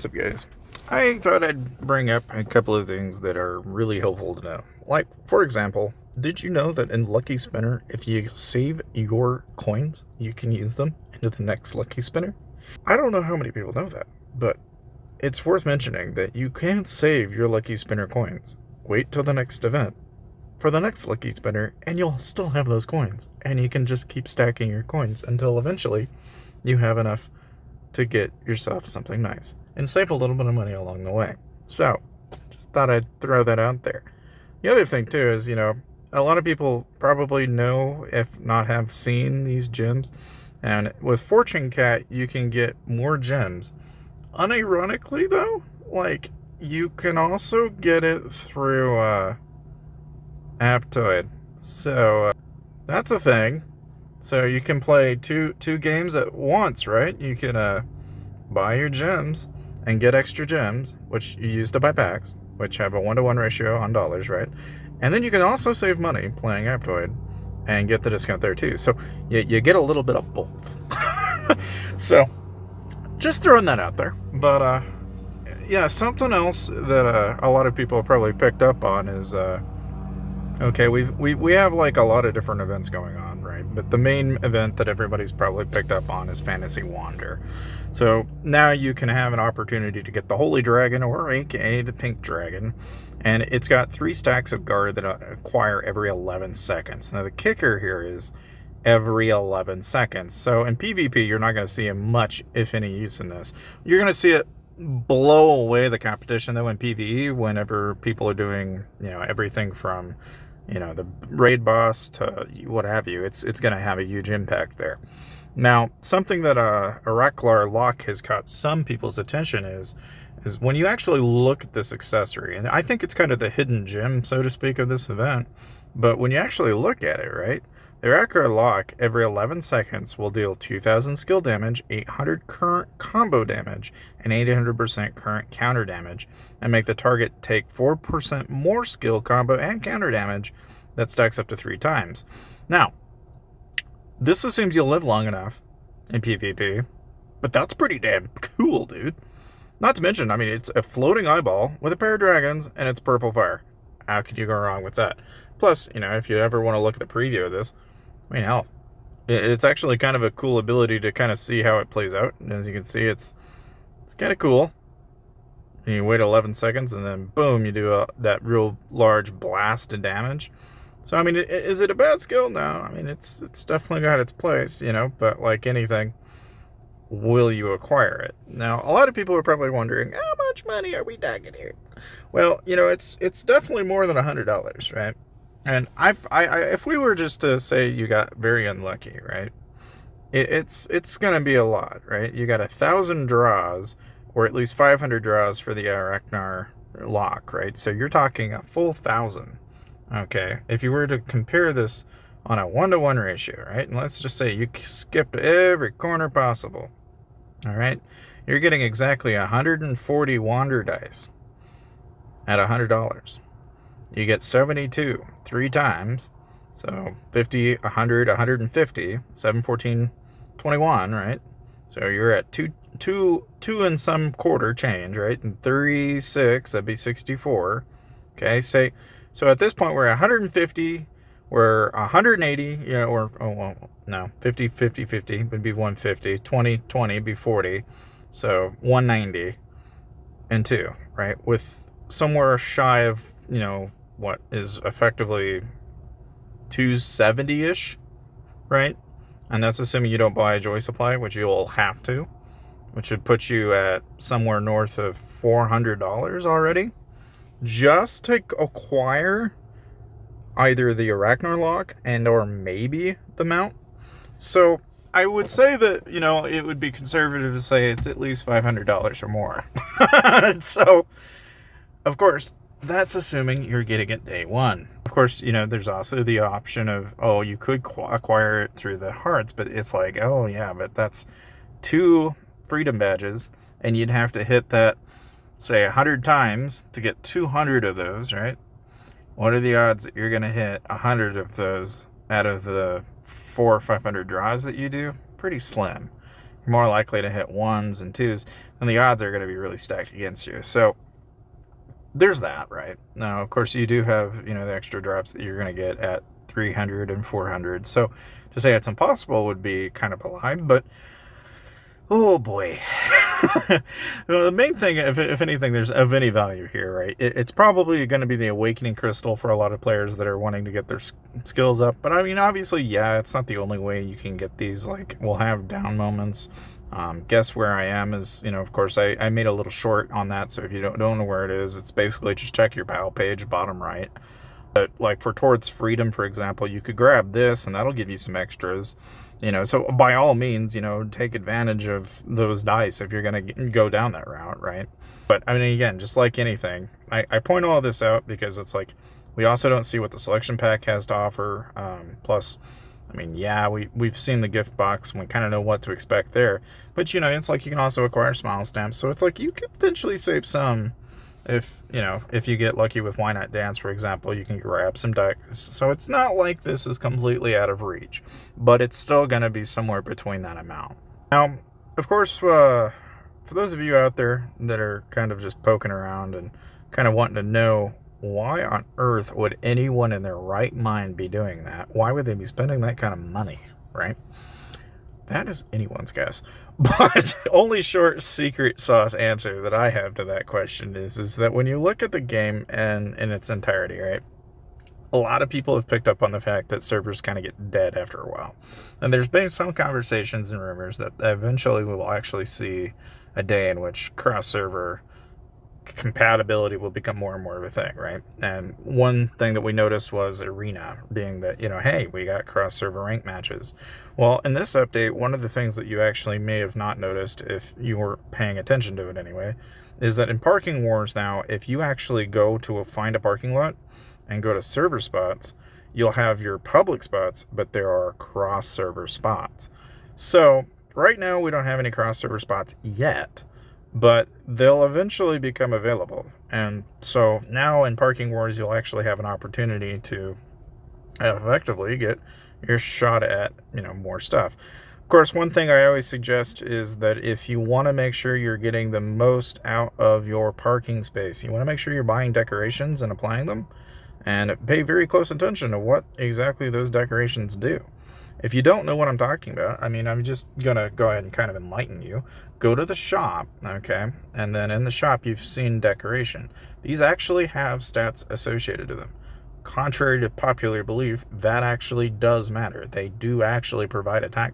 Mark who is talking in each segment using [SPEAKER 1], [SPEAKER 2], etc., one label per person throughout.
[SPEAKER 1] What's up, guys? I thought I'd bring up a couple of things that are really helpful to know. Like, for example, did you know that in Lucky Spinner, if you save your coins, you can use them into the next Lucky Spinner? I don't know how many people know that, but it's worth mentioning that you can save your Lucky Spinner coins. Wait till the next event for the next Lucky Spinner, and you'll still have those coins. And you can just keep stacking your coins until eventually you have enough to get yourself something nice and save a little bit of money along the way. So, just thought I'd throw that out there. The other thing, too, is, a lot of people probably know, if not have seen, these gems. And with Fortune Cat, you can get more gems. Unironically, though, you can also get it through Aptoid. So, that's a thing. So you can play two games at once, right? You can buy your gems and get extra gems, which you use to buy packs, which have a 1-to-1 ratio on dollars, right? And then you can also save money playing Aptoid and get the discount there too. So you get a little bit of both. So just throwing that out there. But yeah, something else that a lot of people have probably picked up on is okay, we have like a lot of different events going on, right? But the main event that everybody's probably picked up on is Fantasy Wander. So now you can have an opportunity to get the Holy Dragon, or aka the Pink Dragon, and it's got 3 stacks of guard that acquire every 11 seconds. Now the kicker here is every 11 seconds. So in PvP, you're not going to see much, if any, use in this. You're going to see it blow away the competition, though, in PvE, whenever people are doing, everything from the raid boss to what have you. It's going to have a huge impact there. Now, something that Oraklar Lock has caught some people's attention is when you actually look at this accessory, and I think it's kind of the hidden gem, so to speak, of this event, but when you actually look at it, right, the Oraklar Lock every 11 seconds will deal 2,000 skill damage, 800 current combo damage, and 800% current counter damage, and make the target take 4% more skill, combo, and counter damage. That stacks up to 3 times. Now, this assumes you'll live long enough in PvP, but that's pretty damn cool, dude. Not to mention, it's a floating eyeball with a pair of dragons, and it's purple fire. How could you go wrong with that? Plus, if you ever want to look at the preview of this, hell, it's actually kind of a cool ability to kind of see how it plays out. And as you can see, it's kind of cool. And you wait 11 seconds, and then boom, you do that real large blast of damage. So, is it a bad skill? No. It's definitely got its place, but like anything, will you acquire it? Now, a lot of people are probably wondering, how much money are we talking here? Well, it's definitely more than $100, right? And if we were just to say you got very unlucky, right? It's going to be a lot, right? You got 1,000 draws, or at least 500 draws for the Oraklar Lock, right? So you're talking a full 1,000. Okay, if you were to compare this on a 1-to-1 ratio, right? And let's just say you skipped every corner possible. All right, you're getting exactly 140 Wander dice at $100. You get 72 3 times, so 50, 100, 150, 7, 14, 21, right? So you're at two and some quarter change, right? And 36, that'd be 64. Okay, so at this point we're at 150, we're 180, or, 50, 50, 50 would be 150, 20, 20 would be 40, so 190 and 2, right? With somewhere shy of, what is effectively 270-ish, right? And that's assuming you don't buy a joy supply, which you'll have to, which would put you at somewhere north of $400 already, just to acquire either the Oraklar Lock and or maybe the mount. So I would say that, it would be conservative to say it's at least $500 or more. So, of course, that's assuming you're getting it day one. Of course, there's also the option of, you could acquire it through the hearts, but it's like, but that's 2 freedom badges, and you'd have to hit that, say, 100 times to get 200 of those, right? What are the odds that you're going to hit 100 of those out of the 400 or 500 draws that you do? Pretty slim. you're more likely to hit 1s and 2s, and the odds are going to be really stacked against you. So there's that, right? Now, of course, you do have, the extra drops that you're going to get at 300 and 400. So to say it's impossible would be kind of a lie, but oh boy. Well, the main thing, if anything, there's of any value here, right? It's probably going to be the Awakening Crystal for a lot of players that are wanting to get their skills up. But I mean, obviously, yeah, it's not the only way you can get these. Like, we'll have down moments. Guess where I am is, of course, I made a little short on that. So if you don't know where it is, it's basically just check your battle page, bottom right. But like for Towards Freedom, for example, you could grab this and that'll give you some extras. So by all means, take advantage of those dice if you're going to go down that route, right? But I mean, again, just like anything, I point all this out because it's like, we also don't see what the selection pack has to offer. Plus, I mean, yeah, we've seen the gift box and we kind of know what to expect there. But, it's like you can also acquire smile stamps. So it's like you could potentially save some if you get lucky with Why Not Dance, for example, you can grab some decks. So it's not like this is completely out of reach, but it's still going to be somewhere between that amount. Now, of course, for those of you out there that are kind of just poking around and kind of wanting to know why on earth would anyone in their right mind be doing that? Why would they be spending that kind of money, right? That is anyone's guess. But the only short secret sauce answer that I have to that question is that when you look at the game in its entirety, right, a lot of people have picked up on the fact that servers kind of get dead after a while. And there's been some conversations and rumors that eventually we will actually see a day in which cross-server compatibility will become more and more of a thing, right? And one thing that we noticed was Arena being that, hey, we got cross-server rank matches. Well, in this update, one of the things that you actually may have not noticed, if you were paying attention to it anyway, is that in Parking Wars now, if you actually go to find a parking lot and go to server spots, you'll have your public spots, but there are cross-server spots. So right now, we don't have any cross-server spots yet, but they'll eventually become available. And so now in Parking Wars, you'll actually have an opportunity to effectively get your shot at, more stuff. Of course, one thing I always suggest is that if you want to make sure you're getting the most out of your parking space, you want to make sure you're buying decorations and applying them, and pay very close attention to what exactly those decorations do. If you don't know what I'm talking about, I mean, I'm just going to go ahead and kind of enlighten you. Go to the shop, okay? And then in the shop, you've seen decoration. These actually have stats associated to them. Contrary to popular belief, that actually does matter. They do actually provide attack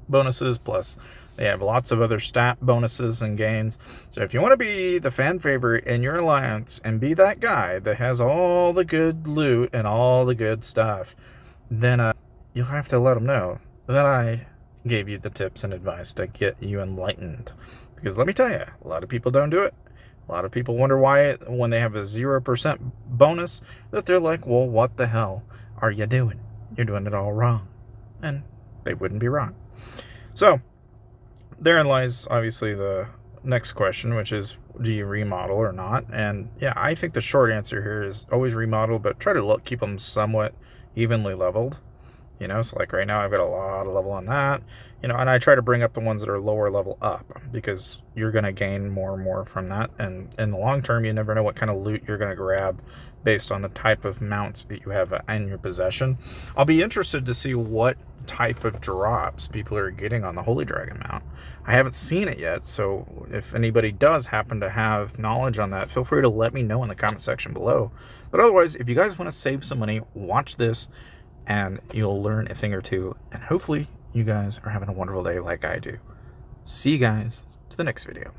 [SPEAKER 1] bonuses, plus they have lots of other stat bonuses and gains. So if you want to be the fan favorite in your alliance and be that guy that has all the good loot and all the good stuff, then you'll have to let them know that I gave you the tips and advice to get you enlightened. Because let me tell you, a lot of people don't do it. A lot of people wonder why when they have a 0% bonus that they're like, well, what the hell are you doing? You're doing it all wrong. And they wouldn't be wrong. So therein lies obviously the next question, which is, do you remodel or not? And yeah, I think the short answer here is always remodel, but try to keep them somewhat evenly leveled. So like right now I've got a lot of level on that, and I try to bring up the ones that are lower level up, because you're going to gain more and more from that. And in the long term, you never know what kind of loot you're going to grab based on the type of mounts that you have in your possession. I'll be interested to see what type of drops people are getting on the Holy Dragon mount. I haven't seen it yet, so if anybody does happen to have knowledge on that, feel free to let me know in the comment section below. But otherwise, if you guys want to save some money, watch this, and you'll learn a thing or two, and hopefully you guys are having a wonderful day like I do. See you guys to the next video.